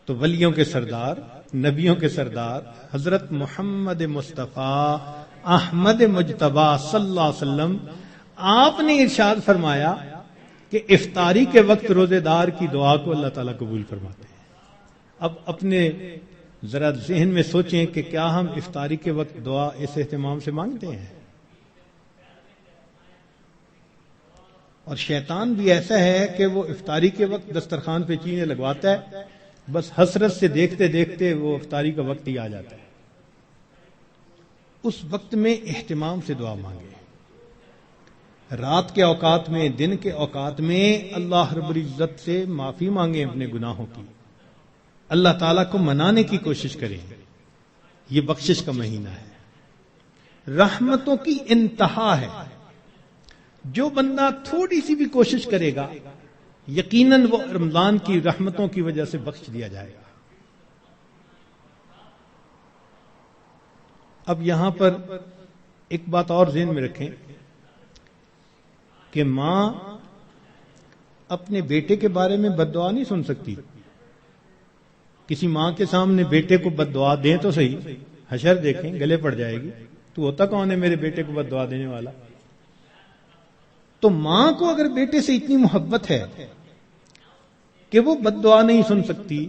تو ولیوں کے سردار، نبیوں کے سردار حضرت محمد مصطفیٰ احمد مجتبی صلی اللہ علیہ وسلم، آپ نے ارشاد فرمایا کہ افطاری کے وقت روزے دار کی دعا کو اللہ تعالیٰ قبول فرماتے ہیں. اب اپنے ذرا ذہن میں سوچیں کہ کیا ہم افطاری کے وقت دعا اس اہتمام سے مانگتے ہیں؟ اور شیطان بھی ایسا ہے کہ وہ افطاری کے وقت دسترخوان پہ چیزیں لگواتا ہے، بس حسرت سے دیکھتے دیکھتے وہ افطاری کا وقت ہی آ جاتا ہے. اس وقت میں اہتمام سے دعا مانگے. رات کے اوقات میں، دن کے اوقات میں اللہ رب العزت سے معافی مانگیں اپنے گناہوں کی، اللہ تعالیٰ کو منانے کی کوشش کریں. یہ بخشش کا مہینہ ہے، رحمتوں کی انتہا ہے. جو بندہ تھوڑی سی بھی کوشش کرے گا یقیناً وہ رمضان کی رحمتوں کی وجہ سے بخش دیا جائے گا. اب یہاں پر ایک بات اور ذہن میں رکھیں کہ ماں اپنے بیٹے کے بارے میں بد دعا نہیں سن سکتی. کسی ماں کے سامنے بیٹے کو بد دعا دیں تو صحیح، حشر دیکھیں گلے پڑ جائے گی. تو ہوتا کون ہے میرے بیٹے کو بد دعا دینے والا؟ تو ماں کو اگر بیٹے سے اتنی محبت ہے کہ وہ بد دعا نہیں سن سکتی،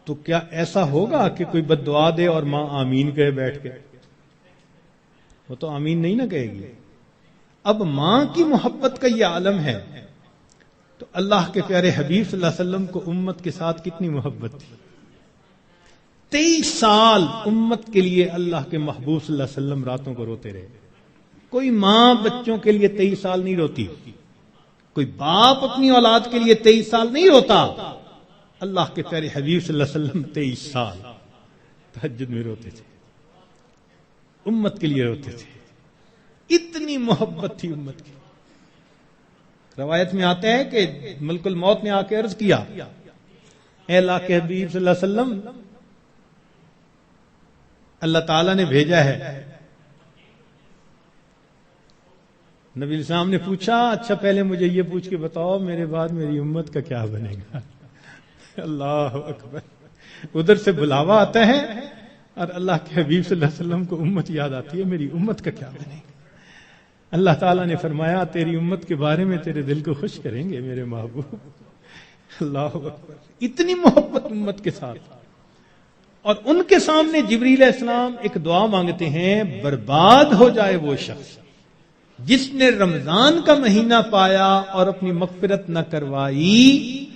تو کیا ایسا ہوگا کہ کوئی بد دعا دے اور ماں آمین کہے بیٹھ کے؟ وہ تو آمین نہیں نہ کہے گی. اب ماں کی محبت کا یہ عالم ہے تو اللہ کے پیارے حبیب صلی اللہ علیہ وسلم کو امت کے ساتھ کتنی محبت تھی. 23 سال امت کے لیے اللہ کے محبوب صلی اللہ علیہ وسلم راتوں کو روتے رہے. کوئی ماں بچوں کے لیے 23 سال نہیں روتی، کوئی باپ اپنی اولاد کے لیے 23 سال نہیں روتا. اللہ کے پیارے حبیب صلی اللہ علیہ وسلم 23 سال تہجد میں روتے تھے، امت کے لیے روتے تھے. اتنی محبت تھی امت کی. روایت میں آتا ہے کہ ملک الموت نے آ کے عرض کیا، اے اللہ کے حبیب صلی اللہ علیہ وسلم، اللہ تعالیٰ نے بھیجا ہے. نبی السلام نے پوچھا، اچھا پہلے مجھے یہ پوچھ کے بتاؤ میرے بعد میری امت کا کیا بنے گا؟ اللہ اکبر. ادھر سے بلاوا آتا ہے اور اللہ کے حبیب صلی اللہ علیہ وسلم کو امت یاد آتی ہے، میری امت کا کیا بنے گا؟ اللہ تعالیٰ نے فرمایا تیری امت کے بارے میں تیرے دل کو خوش کریں گے میرے محبوب. اللہ اکبر. اتنی محبت امت کے ساتھ. اور ان کے سامنے جبریل علیہ السلام ایک دعا مانگتے ہیں، برباد ہو جائے وہ شخص جس نے رمضان کا مہینہ پایا اور اپنی مغفرت نہ کروائی.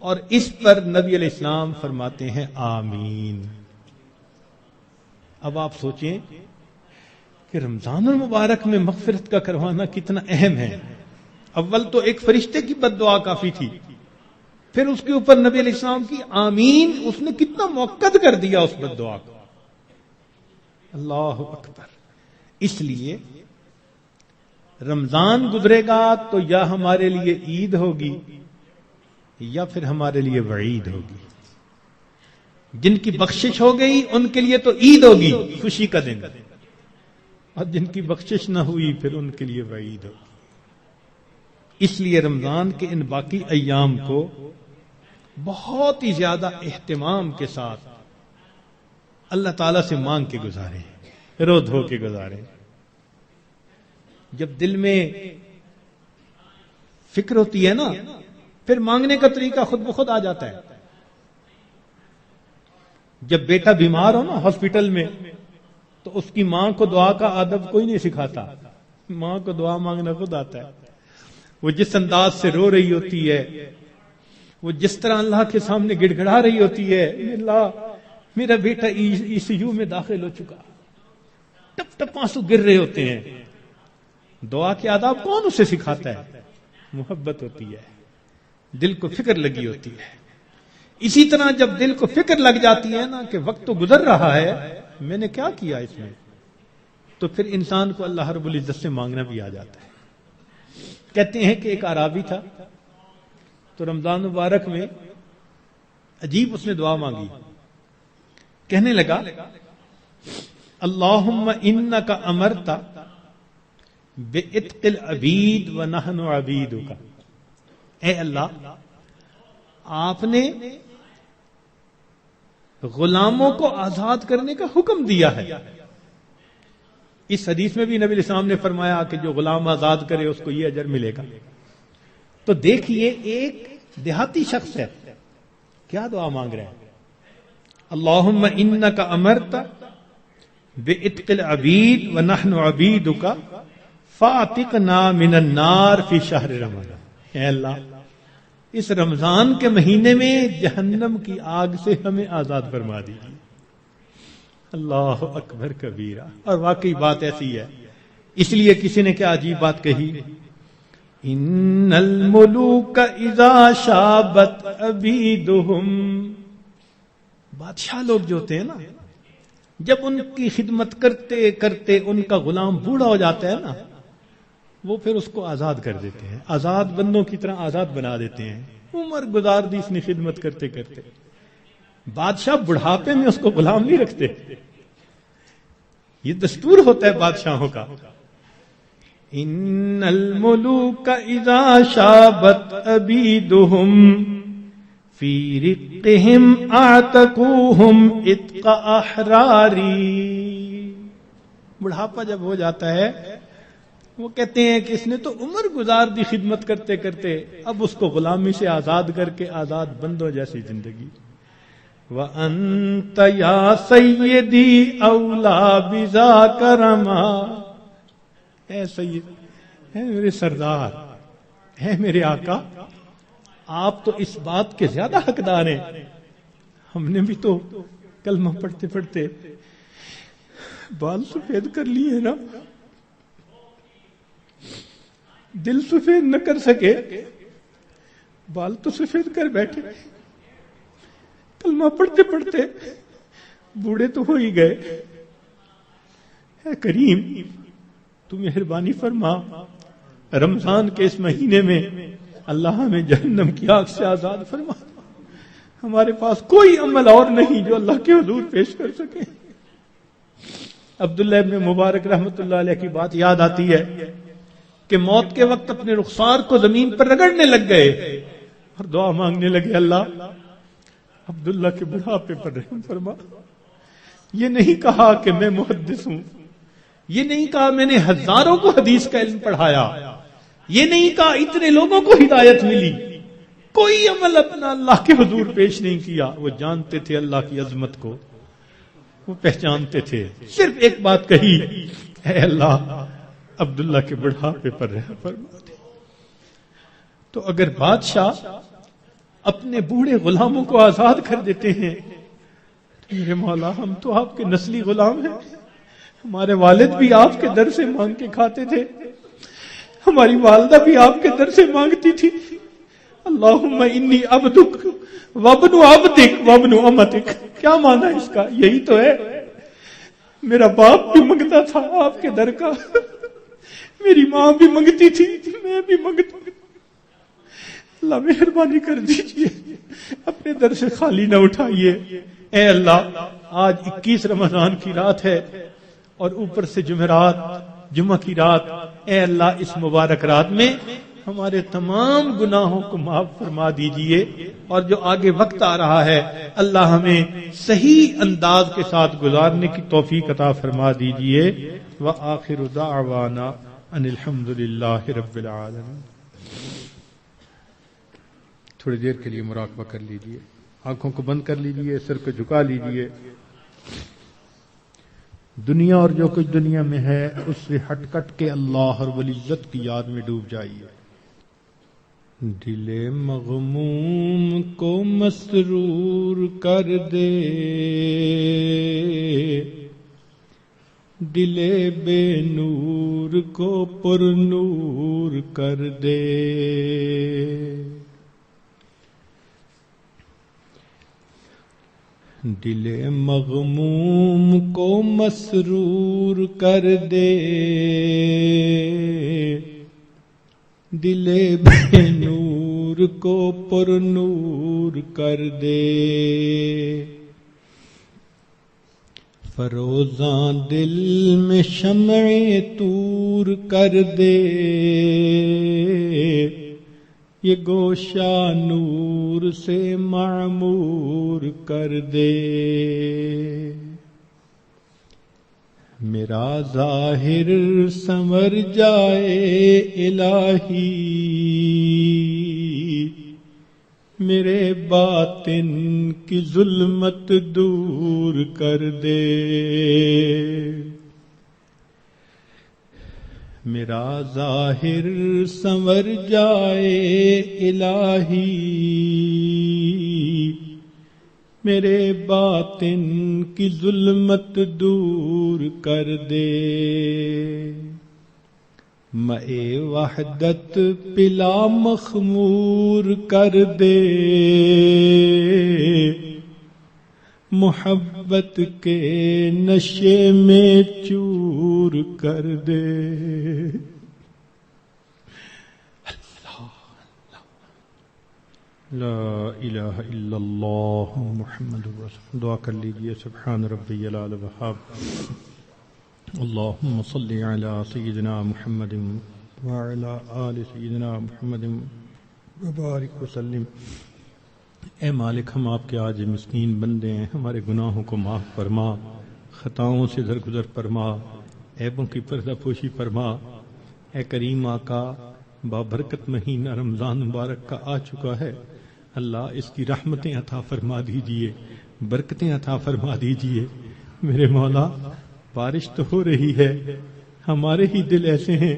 اور اس پر نبی علیہ السلام فرماتے ہیں آمین. اب آپ سوچیں کہ رمضان المبارک میں مغفرت کا کروانا کتنا اہم ہے. اول تو ایک فرشتے کی بد دعا کافی تھی، پھر اس کے اوپر نبی علیہ السلام کی آمین، اس نے کتنا موقت کر دیا اس بد دعا کو. اللہ اکبر. اس لیے رمضان گزرے گا تو یا ہمارے لیے عید ہوگی یا پھر ہمارے لیے وعید ہوگی. جن کی بخشش ہو گئی ان کے لیے تو عید ہوگی، خوشی کا دن، اور جن کی بخشش نہ ہوئی پھر ان کے لیے وعید ہوگی. اس لیے رمضان کے ان باقی ایام کو بہت ہی زیادہ اہتمام کے ساتھ اللہ تعالیٰ سے مانگ کے گزاریں، رو دھو کے گزاریں. جب دل میں فکر ہوتی ہے نا پھر مانگنے کا طریقہ خود بخود آ جاتا ہے. جب بیٹا بیمار ہو نا ہاسپٹل میں تو اس کی ماں کو دعا کا آدب کوئی نہیں سکھاتا، ماں کو دعا مانگنا خود آتا ہے. وہ جس انداز سے رو رہی ہوتی ہے، وہ جس طرح اللہ کے سامنے گڑ گڑا رہی ہوتی ہے، اللہ میرا بیٹا ECU میں داخل ہو چکا، ٹپ ٹپ آنسو گر رہے ہوتے ہیں. دعا کے آداب کون اسے سکھاتا ہے؟ محبت ہوتی ہے، دل کو فکر لگی ہوتی ہے. اسی طرح جب دل کو فکر لگ جاتی ہے نا کہ وقت تو گزر رہا ہے، میں نے کیا کیا اس میں، تو پھر انسان کو اللہ رب العزت سے مانگنا بھی آ جاتا ہے. کہتے ہیں کہ ایک اعرابی تھا تو رمضان مبارک میں عجیب اس نے دعا مانگی. کہنے لگا اللہم انک امرت بعتق العبید ونحن عبیدک. اے اللہ، آپ نے غلاموں کو آزاد کرنے کا حکم دیا ہے. اس حدیث میں بھی نبی علیہ السلام نے فرمایا کہ جو غلام آزاد کرے اس کو یہ اجر ملے گا. تو دیکھیے ایک دیہاتی شخص ہے کیا دعا مانگ رہے ہیں، اللہم انک امرت بعتق العبید ونحن عبیدک فاعتقنا من النار فی شہر رمضان. اے اللہ، اس رمضان کے مہینے میں جہنم کی آگ سے ہمیں آزاد فرما دیجیے. اللہ اکبر کبیرہ. اور واقعی بات ایسی ہے. اس لیے کسی نے کیا عجیب بات کہی، ان الملوک اذا شابت عبیدہم. بادشاہ لوگ جو ہوتے ہیں نا، جب ان کی خدمت کرتے کرتے ان کا غلام بوڑھا ہو جاتا ہے نا، وہ پھر اس کو آزاد کر دیتے ہیں، آزاد بندوں کی طرح آزاد بنا دیتے ہیں. عمر گزار دی اس نے خدمت کرتے کرتے. بادشاہ بڑھاپے میں اس کو غلام نہیں رکھتے، یہ دستور ہوتا ہے بادشاہوں کا. ان الملوک اذا شابت عبیدہم فی رقہم اعتقوہم اتق احراری. بڑھاپا جب ہو جاتا ہے وہ کہتے ہیں کہ اس نے تو عمر گزار دی خدمت کرتے کرتے، اب اس کو غلامی سے آزاد کر کے آزاد بندوں جیسی زندگی. وَأَنْتَ يَا سَيِّدِي أَوْلَى بِذَاكَ رَمَا. اے سید، اے میرے سردار، اے میرے آقا، آپ تو اس بات کے زیادہ حقدار ہیں. ہم نے بھی تو کلمہ پڑھتے پڑھتے بال سفید کر لیے نا، دل سفید نہ کر سکے، بال تو سفید کر بیٹھے. کلمہ پڑھتے پڑھتے بوڑھے تو ہو ہی گئے. اے کریم، تو مہربانی فرما، رمضان کے اس مہینے میں اللہ ہمیں جہنم کی آگ سے آزاد فرما. ہمارے پاس کوئی عمل اور نہیں جو اللہ کے حضور پیش کر سکے. عبداللہ ابن مبارک رحمت اللہ علیہ کی بات یاد آتی ہے کہ موت کے وقت اپنے رخسار کو زمین پر رگڑنے لگ گئے اور دعا مانگنے لگے، اللہ عبداللہ کے بڑھاپے پر رحم فرما. یہ نہیں کہا کہ میں محدث ہوں، یہ نہیں کہا میں نے ہزاروں کو حدیث کا علم پڑھایا، یہ نہیں کہا اتنے لوگوں کو ہدایت ملی. کوئی عمل اپنا اللہ کے حضور پیش نہیں کیا. وہ جانتے تھے اللہ کی عظمت کو، وہ پہچانتے تھے. صرف ایک بات کہی، اے اللہ عبداللہ کے بڑھاپے پر رحم فرما دے. تو اگر بادشاہ اپنے بوڑھے غلاموں کو آزاد کر دیتے ہیں تو میرے مولا، ہم تو آپ کے نسلی غلام ہیں. ہمارے والد بھی آپ کے در سے مانگ کے کھاتے تھے، ہماری والدہ بھی آپ کے در سے مانگتی تھی. اللہم انی عبدک وابن عبدک وابن امتک. کیا مانا اس کا؟ یہی تو ہے، میرا باپ بھی مانگتا تھا آپ کے در کا، میری ماں بھی منگتی تھی، میں بھی منگتا ہوں۔ اللہ مہربانی کر دیجئے، اپنے در سے خالی نہ اٹھائیے۔ اے اللہ، آج 21 رمضان کی رات ہے اور اوپر سے جمعرات، جمعہ کی رات۔ اے اللہ، اس مبارک رات میں ہمارے تمام گناہوں کو معاف فرما دیجئے، اور جو آگے وقت آ رہا ہے اللہ ہمیں صحیح انداز کے ساتھ گزارنے کی توفیق عطا فرما دیجئے۔ وآخر دعوانا ان الحمد للہ رب العالمین۔ تھوڑی دیر کے لیے مراقبہ کر لیجئے، آنکھوں کو بند کر لیجئے، سر کو جھکا لیجئے۔ دنیا اور جو کچھ دنیا میں ہے اس سے ہٹ کٹ کے اللہ رب العزت کی یاد میں ڈوب جائیے۔ دل مغموم کو مسرور کر دے، دل بے نور کو پر نور کر دے۔ دل مغموم کو مسرور کر دے، دل بے نور کو پر نور کر دے۔ فروزاں دل میں شمع طور کر دے، یہ گوشہ نور سے معمور کر دے۔ میرا ظاہر سنور جائے الہی، میرے باطن کی ظلمت دور کر دے۔ میرا ظاہر سنور جائے الہی، میرے باطن کی ظلمت دور کر دے۔ مے وحدت پلا مخمور کر دے، محبت کے نشے میں چور کر دے۔ لا الہ الا اللہ محمد رسول۔ دعا کر لیجئے۔ سبحان ربی العلی الوہاب، اللہم صلی علی سیدنا محمد وعلی آل سیدنا محمد وبارک وسلم۔ اے مالک، ہم آپ کے آج مسکین بندے ہیں، ہمارے گناہوں کو معاف فرما، خطاؤں سے درگزر فرما، عیبوں کی پردہ پوشی فرما۔ اے کریم آقا، بابرکت مہینہ رمضان مبارک کا آ چکا ہے، اللہ اس کی رحمتیں عطا فرما دیجئے، برکتیں عطا فرما دیجئے۔ میرے مولا، بارش تو ہو رہی ہے، ہمارے ہی دل ایسے ہیں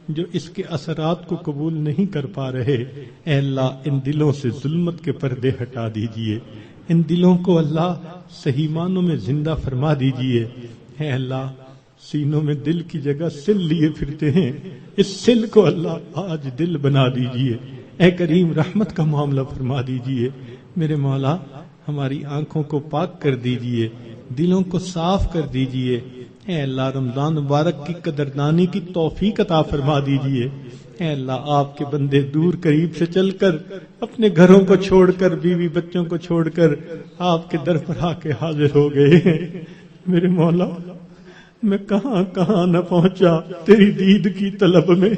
جو اس کے اثرات کو قبول نہیں کر پا رہے۔ اے اللہ، ان دلوں سے ظلمت کے پردے ہٹا دیجئے، ان دلوں کو اللہ صحیح معنوں میں زندہ فرما دیجئے۔ اے اللہ، سینوں میں دل کی جگہ سل لیے پھرتے ہیں، اس سل کو اللہ آج دل بنا دیجئے۔ اے کریم، رحمت کا معاملہ فرما دیجئے۔ میرے مولا، ہماری آنکھوں کو پاک کر دیجئے، دلوں کو صاف کر دیجئے۔ اے اللہ، رمضان مبارک کی قدردانی کی توفیق عطا فرما دیجئے۔ اے اللہ، آپ کے بندے دور قریب سے چل کر، اپنے گھروں کو چھوڑ کر، بیوی بچوں کو چھوڑ کر آپ کے در پر آ کے حاضر ہو گئے ہیں۔ میرے مولا، میں کہاں کہاں نہ پہنچا تیری دید کی طلب میں۔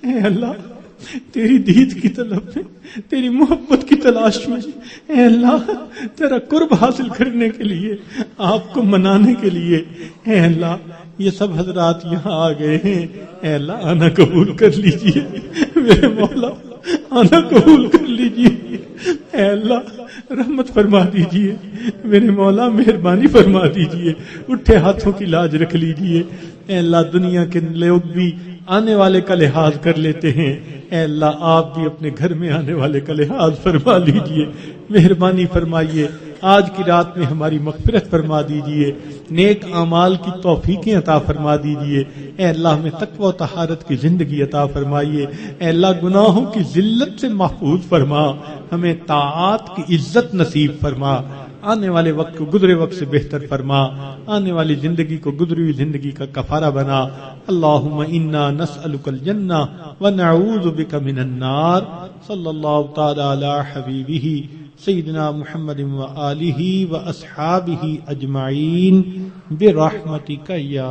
اے اللہ، تیری دید کی طلب میں، تیری محبت کی تلاش میں، اے اللہ، تیرا قرب حاصل کرنے کے لیے، آپ کو منانے کے لیے، اے اللہ، یہ سب حضرات یہاں آ گئے ہیں۔ اے اللہ، آنا قبول کر لیجئے، میرے مولا، آنا قبول کر لیجئے۔ اے اللہ، رحمت فرما دیجئے، میرے مولا، مہربانی فرما دیجئے، اٹھے ہاتھوں کی لاج رکھ لیجئے۔ اے اللہ، دنیا کے لوگ بھی آنے والے کا لحاظ کر لیتے ہیں، اے اللہ، آپ بھی اپنے گھر میں آنے والے کا لحاظ فرما لیجئے، مہربانی فرمائیے۔ آج کی رات میں ہماری مغفرت فرما دیجئے، نیک اعمال کی توفیقیں عطا فرما دیجئے۔ اے اللہ، ہمیں تقوی و طہارت کی زندگی عطا فرمائیے۔ اے اللہ، گناہوں کی ذلت سے محفوظ فرما، ہمیں طاعات کی عزت نصیب فرما۔ آنے والے وقت کو گزرے وقت سے بہتر فرما، آنے والی زندگی کو گزری ہوئی زندگی کا کفارہ بنا۔ اللہم انا نسألک الجنہ ونعوذ بک من النار۔ صلی اللہ تعالی علی حبیبہ سیدنا محمد وآلہ واصحابہ اجمعین برحمتک یا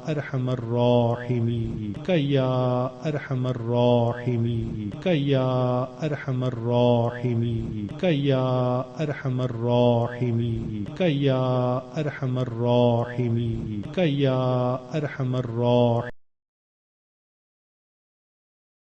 ارحم الراحمین یا ارحم الراحمین یا ارحم الراحمین یا ارحم الراحمین یا ارحم الراحمین یا ارحم الراحمین۔